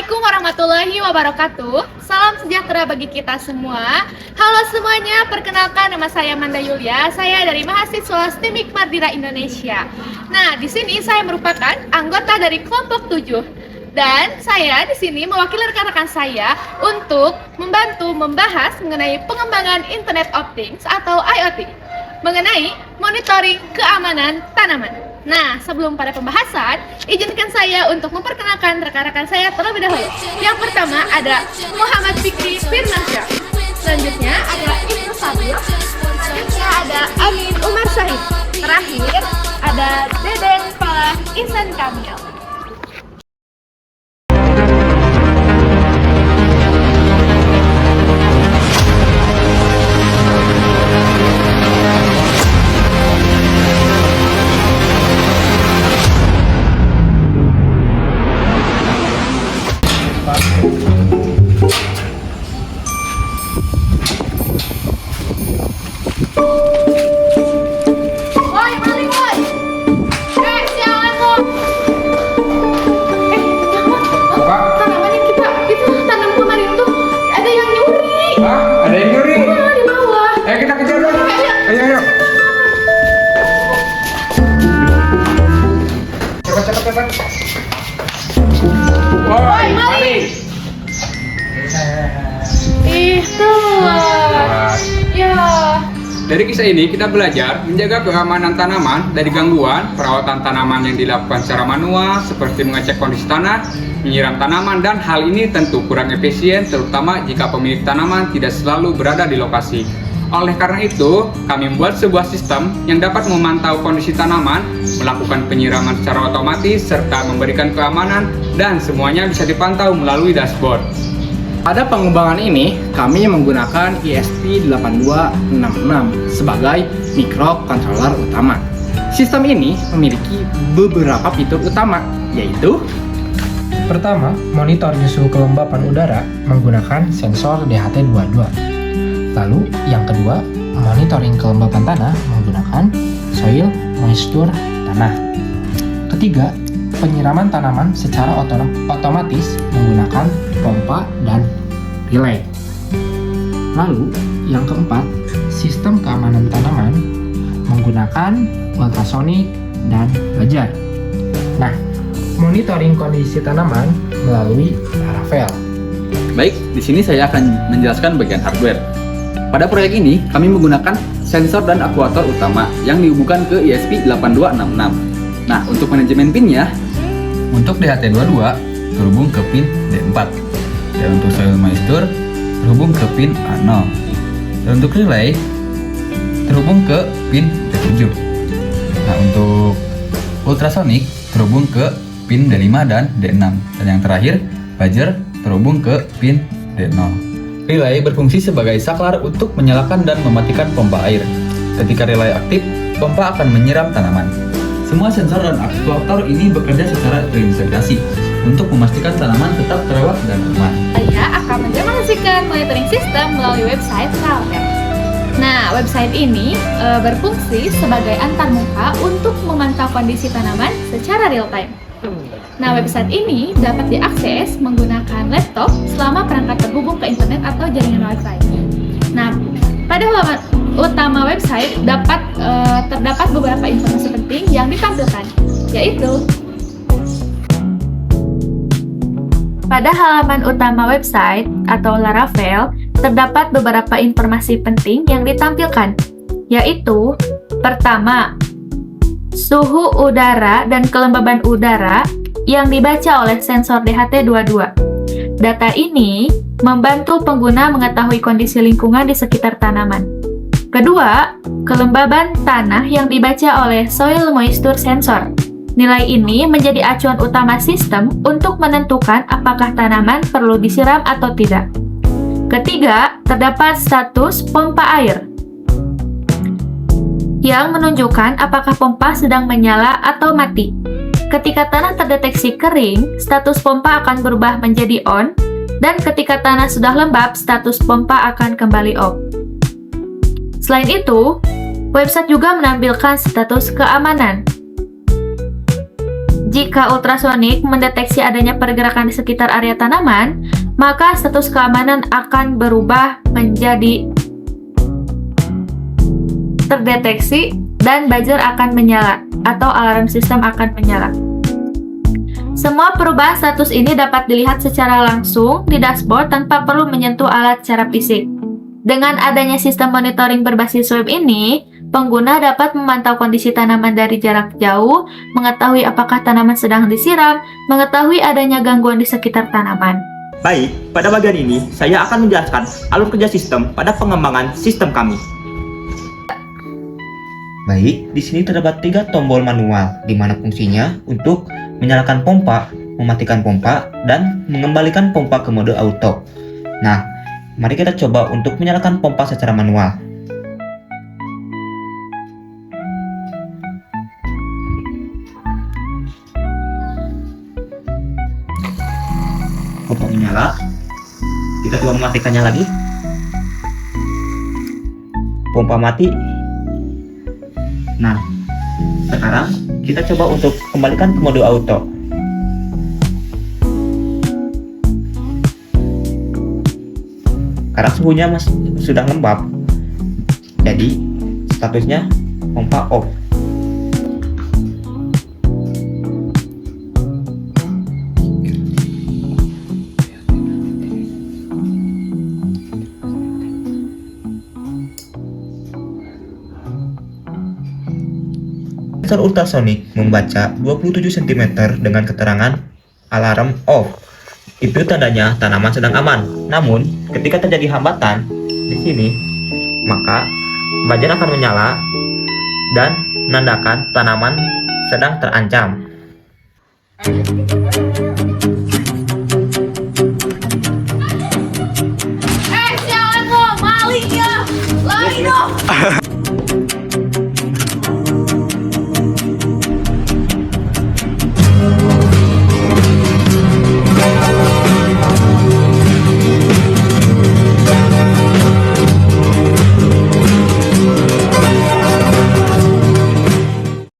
Assalamualaikum warahmatullahi wabarakatuh. Salam sejahtera bagi kita semua. Halo semuanya, perkenalkan nama saya Manda Yulia. Saya dari mahasiswa STIMIK Mardira Indonesia. Nah, di sini saya merupakan anggota dari kelompok 7. Dan saya di sini mewakili rekan-rekan saya untuk membantu membahas mengenai pengembangan Internet of Things atau IoT, mengenai monitoring keamanan tanaman. Nah, sebelum pada pembahasan, izinkan saya untuk memperkenalkan rekan-rekan saya terlebih dahulu. Yang pertama ada Muhammad Fikri Firmansyah. Selanjutnya ada Ibnu Sabir. Selanjutnya ada Amin Umar Syahid. Terakhir ada Deden Falah Ihsan Kamil. Dari kisah ini kita belajar menjaga keamanan tanaman dari gangguan perawatan tanaman yang dilakukan secara manual seperti mengecek kondisi tanah, menyiram tanaman, dan hal ini tentu kurang efisien terutama jika pemilik tanaman tidak selalu berada di lokasi. Oleh karena itu, kami membuat sebuah sistem yang dapat memantau kondisi tanaman, melakukan penyiraman secara otomatis, serta memberikan keamanan, dan semuanya bisa dipantau melalui dashboard. Pada pengembangan ini, kami menggunakan ESP8266 sebagai microcontroller utama. Sistem ini memiliki beberapa fitur utama, yaitu pertama, monitoring suhu kelembapan udara menggunakan sensor DHT22. Lalu, yang kedua, monitoring kelembapan tanah menggunakan soil moisture tanah. Ketiga, penyiraman tanaman secara otomatis menggunakan pompa dan relay. Lalu, yang keempat, sistem keamanan tanaman menggunakan ultrasonic dan laser. Nah, monitoring kondisi tanaman melalui Laravel. Baik, di sini saya akan menjelaskan bagian hardware. Pada proyek ini, kami menggunakan sensor dan aktuator utama yang dihubungkan ke ESP8266. Nah, untuk manajemen pinnya, untuk DHT22 terhubung ke pin D4, dan untuk soil moisture terhubung ke pin A0, dan untuk relay terhubung ke pin D7. Nah, untuk ultrasonic terhubung ke pin D5 dan D6, dan yang terakhir buzzer terhubung ke pin D0. Relay berfungsi sebagai saklar untuk menyalakan dan mematikan pompa air. Ketika relay aktif, pompa akan menyiram tanaman. Semua sensor dan aktuator ini bekerja secara terintegrasi untuk memastikan tanaman tetap terawat dan aman. Saya akan mendemonstrasikan monitoring system melalui website Laravel. Nah, website ini berfungsi sebagai antarmuka untuk memantau kondisi tanaman secara real time. Nah, website ini dapat diakses menggunakan laptop selama perangkat terhubung ke internet atau jaringan Wi-Fi. Nah, pada halaman utama website terdapat beberapa informasi penting yang ditampilkan, yaitu pada halaman utama website atau Laravel terdapat beberapa informasi penting yang ditampilkan, yaitu pertama, suhu udara dan kelembaban udara yang dibaca oleh sensor DHT22. Data ini membantu pengguna mengetahui kondisi lingkungan di sekitar tanaman. Kedua, kelembaban tanah yang dibaca oleh soil moisture sensor. Nilai ini menjadi acuan utama sistem untuk menentukan apakah tanaman perlu disiram atau tidak. Ketiga, terdapat status pompa air yang menunjukkan apakah pompa sedang menyala atau mati. Ketika tanah terdeteksi kering, status pompa akan berubah menjadi on, dan ketika tanah sudah lembab, status pompa akan kembali off. Selain itu, website juga menampilkan status keamanan. Jika ultrasonik mendeteksi adanya pergerakan di sekitar area tanaman, maka status keamanan akan berubah menjadi terdeteksi dan buzzer akan menyala atau alarm sistem akan menyala. Semua perubahan status ini dapat dilihat secara langsung di dashboard tanpa perlu menyentuh alat secara fisik. Dengan adanya sistem monitoring berbasis web ini, pengguna dapat memantau kondisi tanaman dari jarak jauh, mengetahui apakah tanaman sedang disiram, mengetahui adanya gangguan di sekitar tanaman. Baik, pada bagian ini saya akan menjelaskan alur kerja sistem pada pengembangan sistem kami. Baik, di sini terdapat 3 tombol manual, di mana fungsinya untuk menyalakan pompa, mematikan pompa, dan mengembalikan pompa ke mode auto. Nah, mari kita coba untuk menyalakan pompa secara manual. Pompa menyala. Kita coba mematikannya lagi. Pompa mati. Nah, sekarang kita coba untuk kembalikan ke mode auto. Karena suhunya sudah lembab, jadi statusnya pompa off. Sensor ultrasonik membaca 27 cm dengan keterangan alarm off. Itu tandanya tanaman sedang aman. Namun, ketika terjadi hambatan di sini, maka buzzer akan menyala dan menandakan tanaman sedang terancam. Jangan lo, maling ya! Lari dong!